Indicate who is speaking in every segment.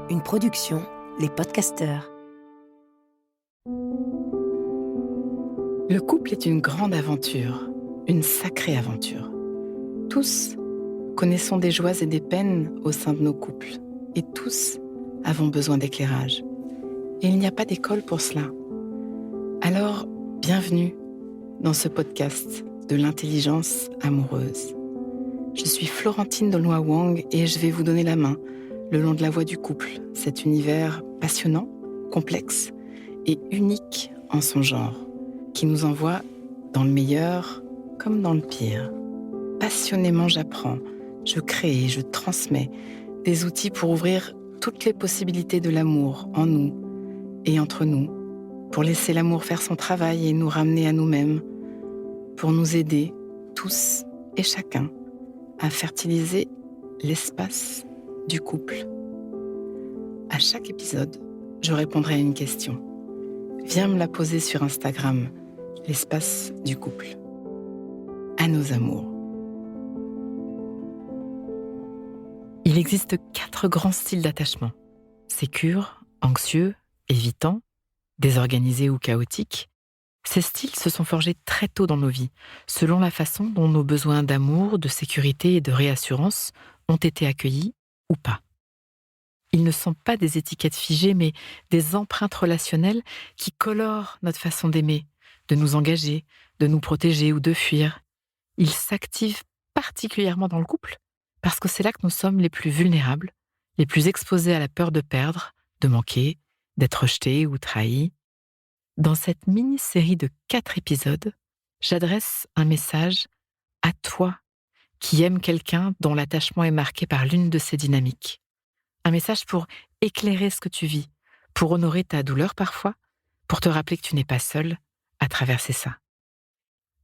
Speaker 1: Une production, Les Podcasteurs.
Speaker 2: Le couple est une grande aventure, une sacrée aventure. Tous connaissons des joies et des peines au sein de nos couples, et tous avons besoin d'éclairage. Et il n'y a pas d'école pour cela. Alors, bienvenue dans ce podcast de l'intelligence amoureuse. Je suis Florentine Dolnoy-Wang et je vais vous donner la main le long de la voie du couple, cet univers passionnant, complexe et unique en son genre, qui nous envoie dans le meilleur comme dans le pire. Passionnément, j'apprends, je crée et je transmets des outils pour ouvrir toutes les possibilités de l'amour en nous et entre nous, pour laisser l'amour faire son travail et nous ramener à nous-mêmes, pour nous aider, tous et chacun, à fertiliser l'espace du couple. À chaque épisode, je répondrai à une question. Viens me la poser sur Instagram, l'espace du couple. À nos amours. Il existe 4 grands styles d'attachement. Sécure, anxieux, évitant, désorganisé ou chaotique. Ces styles se sont forgés très tôt dans nos vies, selon la façon dont nos besoins d'amour, de sécurité et de réassurance ont été accueillis ou pas. Ils ne sont pas des étiquettes figées, mais des empreintes relationnelles qui colorent notre façon d'aimer, de nous engager, de nous protéger ou de fuir. Ils s'activent particulièrement dans le couple, parce que c'est là que nous sommes les plus vulnérables, les plus exposés à la peur de perdre, de manquer, d'être rejetés ou trahis. Dans cette mini-série de 4 épisodes, j'adresse un message à toi qui aimes quelqu'un dont l'attachement est marqué par l'une de ces dynamiques. Un message pour éclairer ce que tu vis, pour honorer ta douleur parfois, pour te rappeler que tu n'es pas seul à traverser ça.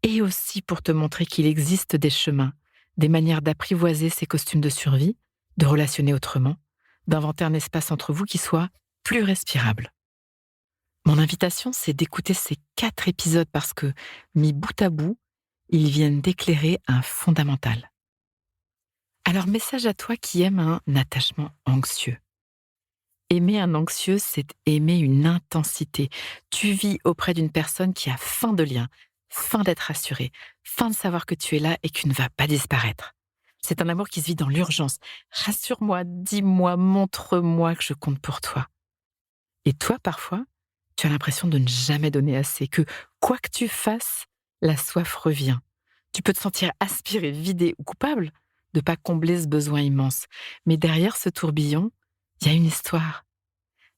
Speaker 2: Et aussi pour te montrer qu'il existe des chemins, des manières d'apprivoiser ces costumes de survie, de relationner autrement, d'inventer un espace entre vous qui soit plus respirable. Mon invitation, c'est d'écouter ces 4 épisodes parce que, mis bout à bout, ils viennent d'éclairer un fondamental. Alors, message à toi qui aime un attachement anxieux. Aimer un anxieux, c'est aimer une intensité. Tu vis auprès d'une personne qui a faim de lien, faim d'être rassurée, faim de savoir que tu es là et que tu ne vas pas disparaître. C'est un amour qui se vit dans l'urgence. Rassure-moi, dis-moi, montre-moi que je compte pour toi. Et toi, parfois, tu as l'impression de ne jamais donner assez, que quoi que tu fasses, la soif revient. Tu peux te sentir aspiré, vidé ou coupable de ne pas combler ce besoin immense. Mais derrière ce tourbillon, il y a une histoire.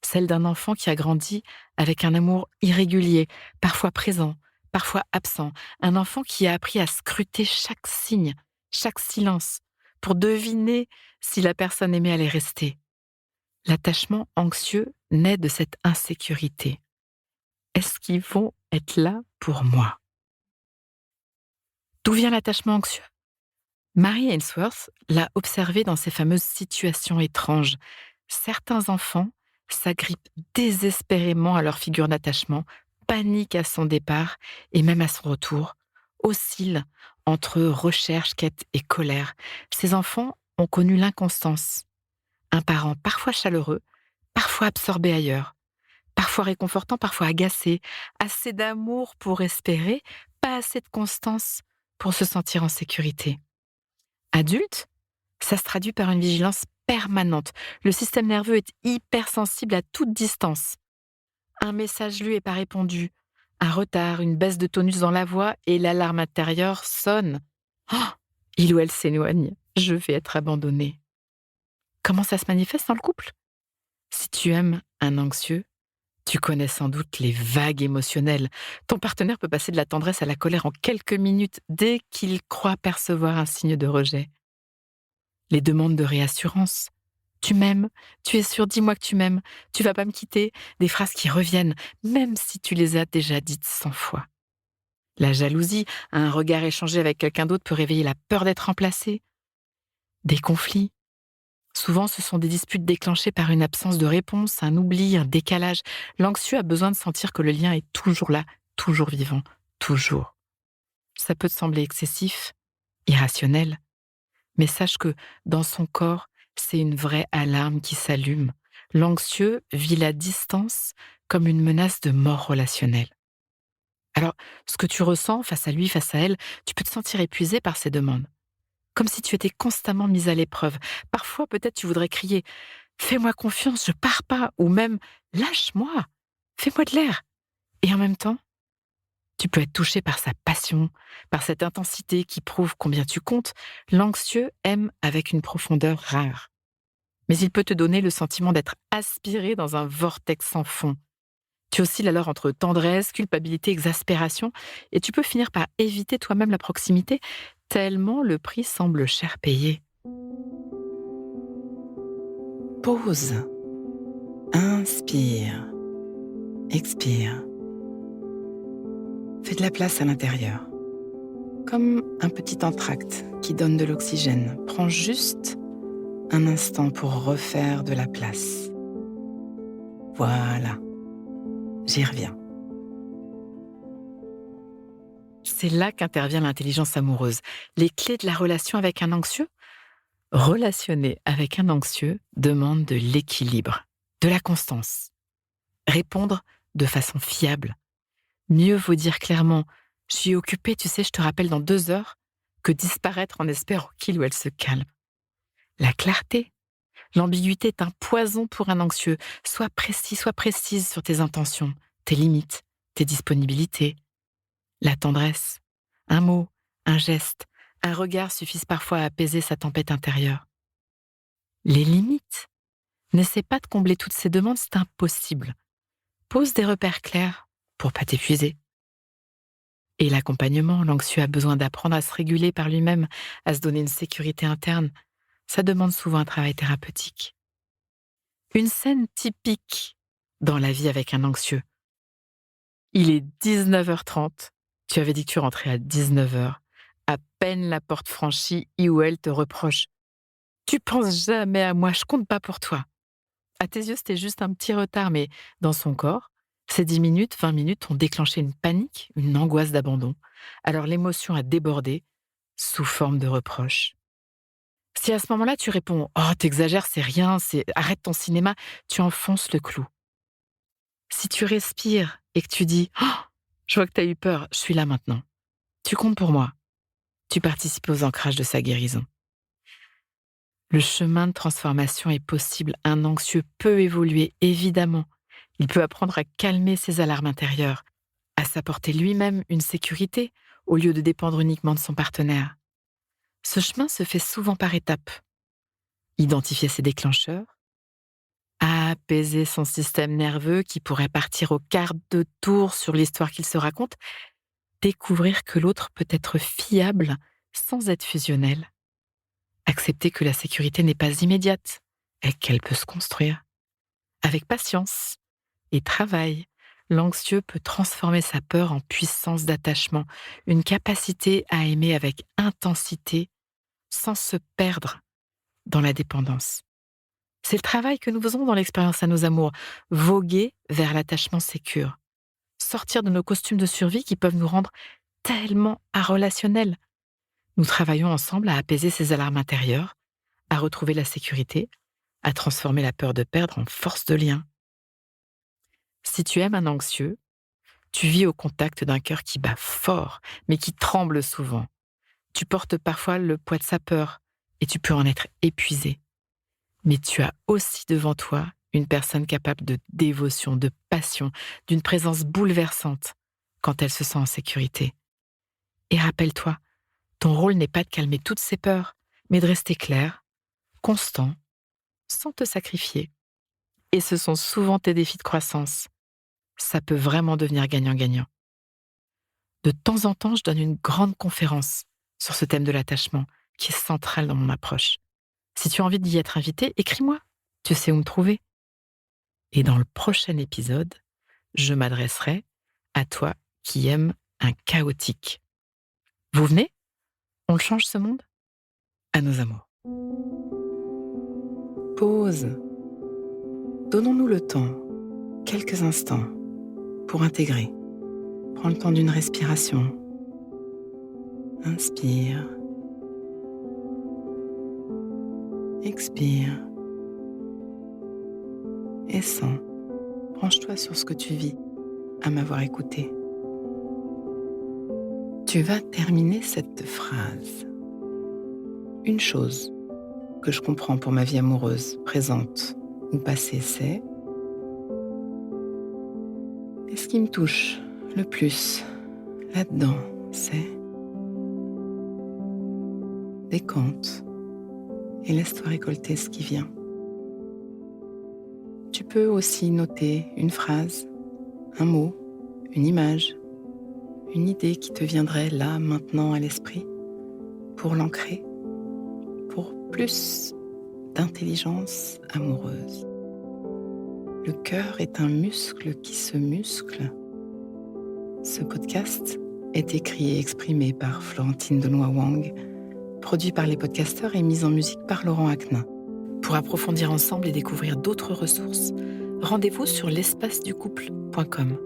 Speaker 2: Celle d'un enfant qui a grandi avec un amour irrégulier, parfois présent, parfois absent. Un enfant qui a appris à scruter chaque signe, chaque silence, pour deviner si la personne aimée allait rester. L'attachement anxieux naît de cette insécurité. Est-ce qu'ils vont être là pour moi ? D'où vient l'attachement anxieux ? Mary Ainsworth l'a observé dans ces fameuses situations étranges. Certains enfants s'agrippent désespérément à leur figure d'attachement, paniquent à son départ et même à son retour, oscillent entre recherche, quête et colère. Ces enfants ont connu l'inconstance. Un parent parfois chaleureux, parfois absorbé ailleurs, parfois réconfortant, parfois agacé, assez d'amour pour espérer, pas assez de constance pour se sentir en sécurité. Adulte, ça se traduit par une vigilance permanente. Le système nerveux est hypersensible à toute distance. Un message lu et pas répondu, un retard, une baisse de tonus dans la voix et l'alarme intérieure sonne. Oh, il ou elle s'éloigne, je vais être abandonnée. Comment ça se manifeste dans le couple ? Si tu aimes un anxieux, tu connais sans doute les vagues émotionnelles. Ton partenaire peut passer de la tendresse à la colère en quelques minutes dès qu'il croit percevoir un signe de rejet. Les demandes de réassurance. Tu m'aimes, tu es sûr, dis-moi que tu m'aimes, tu vas pas me quitter. Des phrases qui reviennent, même si tu les as déjà dites 100 fois. La jalousie, un regard échangé avec quelqu'un d'autre peut réveiller la peur d'être remplacé. Des conflits. Souvent, ce sont des disputes déclenchées par une absence de réponse, un oubli, un décalage. L'anxieux a besoin de sentir que le lien est toujours là, toujours vivant, toujours. Ça peut te sembler excessif, irrationnel, Mais sache que dans son corps, c'est une vraie alarme qui s'allume. L'anxieux vit la distance comme une menace de mort relationnelle. Alors, ce que tu ressens face à lui, face à elle, tu peux te sentir épuisé par ces demandes, comme si tu étais constamment mise à l'épreuve. Parfois, peut-être tu voudrais crier: «Fais-moi confiance, je pars pas», ou même «Lâche-moi, fais-moi de l'air». Et en même temps, tu peux être touché par sa passion, par cette intensité qui prouve combien tu comptes. L'anxieux aime avec une profondeur rare. Mais il peut te donner le sentiment d'être aspiré dans un vortex sans fond. Tu oscilles alors entre tendresse, culpabilité, exaspération, et tu peux finir par éviter toi-même la proximité, tellement le prix semble cher payé. Pause. Inspire. Expire. Fais de la place à l'intérieur. Comme un petit entracte qui donne de l'oxygène. Prends juste un instant pour refaire de la place. Voilà, j'y reviens. C'est là qu'intervient l'intelligence amoureuse. Les clés de la relation avec un anxieux? Relationner avec un anxieux demande de l'équilibre, de la constance. Répondre de façon fiable. Mieux vaut dire clairement: «Je suis occupée, tu sais, je te rappelle dans 2 heures», que disparaître en espérant qu'il ou elle se calme. La clarté, l'ambiguïté est un poison pour un anxieux. Sois précis, sois précise sur tes intentions, tes limites, tes disponibilités. La tendresse, un mot, un geste, un regard suffisent parfois à apaiser sa tempête intérieure. Les limites, n'essaie pas de combler toutes ces demandes, c'est impossible. Pose des repères clairs pour pas t'épuiser. Et l'accompagnement, l'anxieux a besoin d'apprendre à se réguler par lui-même, à se donner une sécurité interne. Ça demande souvent un travail thérapeutique. Une scène typique dans la vie avec un anxieux. Il est 19h30. Tu avais dit que tu rentrais à 19h. À peine la porte franchie, il ou elle te reproche: «Tu penses jamais à moi, je compte pas pour toi». À tes yeux, c'était juste un petit retard, mais dans son corps, ces 10 minutes, 20 minutes ont déclenché une panique, une angoisse d'abandon. Alors l'émotion a débordé sous forme de reproche. Si à ce moment-là, tu réponds: «Oh, t'exagères, c'est rien, arrête ton cinéma», tu enfonces le clou. Si tu respires et que tu dis: «Oh, je vois que tu as eu peur, je suis là maintenant. Tu comptes pour moi», tu participes aux ancrages de sa guérison. Le chemin de transformation est possible. Un anxieux peut évoluer, évidemment. Il peut apprendre à calmer ses alarmes intérieures, à s'apporter lui-même une sécurité au lieu de dépendre uniquement de son partenaire. Ce chemin se fait souvent par étapes. Identifier ses déclencheurs, apaiser son système nerveux qui pourrait partir au quart de tour sur l'histoire qu'il se raconte, découvrir que l'autre peut être fiable sans être fusionnel, accepter que la sécurité n'est pas immédiate et qu'elle peut se construire. Avec patience et travail, l'anxieux peut transformer sa peur en puissance d'attachement, une capacité à aimer avec intensité sans se perdre dans la dépendance. C'est le travail que nous faisons dans l'expérience à nos amours, voguer vers l'attachement sécure, sortir de nos costumes de survie qui peuvent nous rendre tellement irrelationnels. Nous travaillons ensemble à apaiser ces alarmes intérieures, à retrouver la sécurité, à transformer la peur de perdre en force de lien. Si tu aimes un anxieux, tu vis au contact d'un cœur qui bat fort, mais qui tremble souvent. Tu portes parfois le poids de sa peur et tu peux en être épuisé. Mais tu as aussi devant toi une personne capable de dévotion, de passion, d'une présence bouleversante quand elle se sent en sécurité. Et rappelle-toi, ton rôle n'est pas de calmer toutes ces peurs, mais de rester clair, constant, sans te sacrifier. Et ce sont souvent tes défis de croissance. Ça peut vraiment devenir gagnant-gagnant. De temps en temps, je donne une grande conférence sur ce thème de l'attachement, qui est central dans mon approche. Si tu as envie d'y être invité, écris-moi. Tu sais où me trouver. Et dans le prochain épisode, je m'adresserai à toi qui aimes un chaotique. Vous venez? On change ce monde? À nos amours. Pause. Donnons-nous le temps, quelques instants, pour intégrer. Prends le temps d'une respiration. Inspire. Expire. Et sens. Branche-toi sur ce que tu vis à m'avoir écouté. Tu vas terminer cette phrase. Une chose que je comprends pour ma vie amoureuse, présente ou passée, c'est... Et ce qui me touche le plus là-dedans, c'est... Décompte et laisse-toi récolter ce qui vient. Tu peux aussi noter une phrase, un mot, une image, une idée qui te viendrait là, maintenant à l'esprit, pour l'ancrer, pour plus d'intelligence amoureuse. Le cœur est un muscle qui se muscle. Ce podcast est écrit et exprimé par Florentine Denoy-Wang, produit par les podcasteurs et mis en musique par Laurent Aknin. Pour approfondir ensemble et découvrir d'autres ressources, rendez-vous sur l'espaceducouple.com.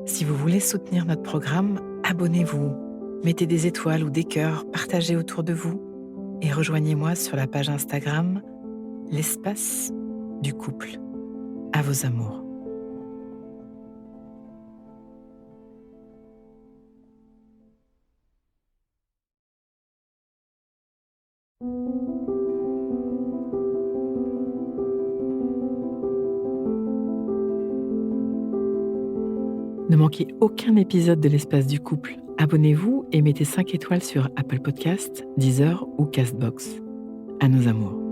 Speaker 2: Si vous voulez soutenir notre programme, abonnez-vous, mettez des étoiles ou des cœurs, partagez autour de vous et rejoignez-moi sur la page Instagram L'espace du couple. À vos amours. Ne manquez aucun épisode de l'Espace du couple. Abonnez-vous et mettez 5 étoiles sur Apple Podcasts, Deezer ou Castbox. À nos amours.